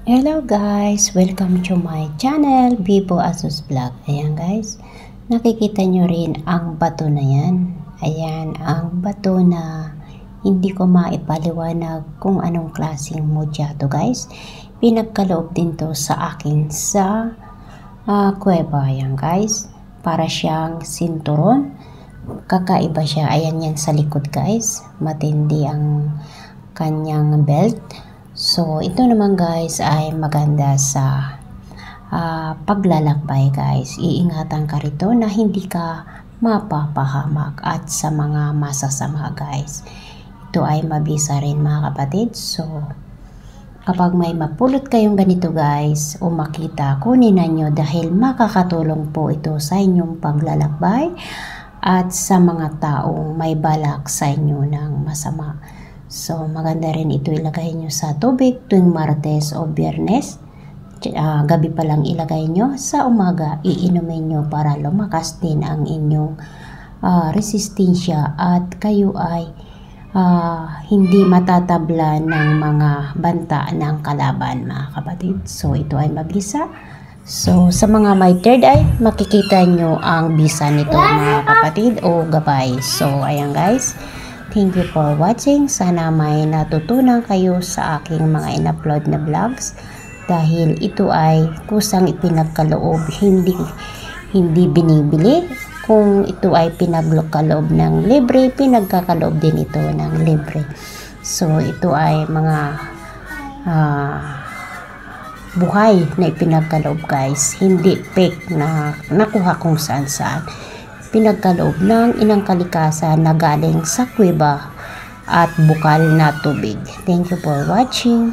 Hello guys! Welcome to my channel, Bibo Asus Vlog. Ayan guys, nakikita nyo rin ang bato na yan. Ayan, ang bato na hindi ko maipaliwanag kung anong klaseng mudya to guys. Pinagkaloob din to sa akin sa kuweba. Ayan guys, para siyang sinturon. Kakaiba siya. Ayan yan sa likod guys. Matindi ang kanyang belt. So, ito naman guys ay maganda sa paglalakbay guys. Iingatan ka rito na hindi ka mapapahamak at sa mga masasama guys. Ito ay mabisa rin mga kapatid. So, kapag may mapulot kayong ganito guys o makita, kunin na nyo dahil makakatulong po ito sa inyong paglalakbay at sa mga taong may balak sa inyo ng masama. So, maganda rin ito ilagay nyo sa tubig tuwing Martes o Biyernes. Gabi pa lang ilagay nyo. Sa umaga, iinumin nyo para lumakas din ang inyong resistensya at kayo ay hindi matatabla ng mga banta ng kalaban mga kapatid. So, ito ay mabisa. So, sa mga may third eye, makikita nyo ang bisa nito mga kapatid o gabay. So, ayan guys. Thank you for watching. Sana may natutunan kayo sa aking mga in-upload na vlogs dahil ito ay kusang ipinagkaloob, hindi binibili. Kung ito ay pinagkaloob ng libre, pinagkakaloob din ito ng libre. So ito ay mga buhay na ipinagkaloob guys, hindi fake na nakuha kung saan saan. Pinagkaloob ng inang kalikasan na galing sa kuweba at bukal na tubig. Thank you for watching.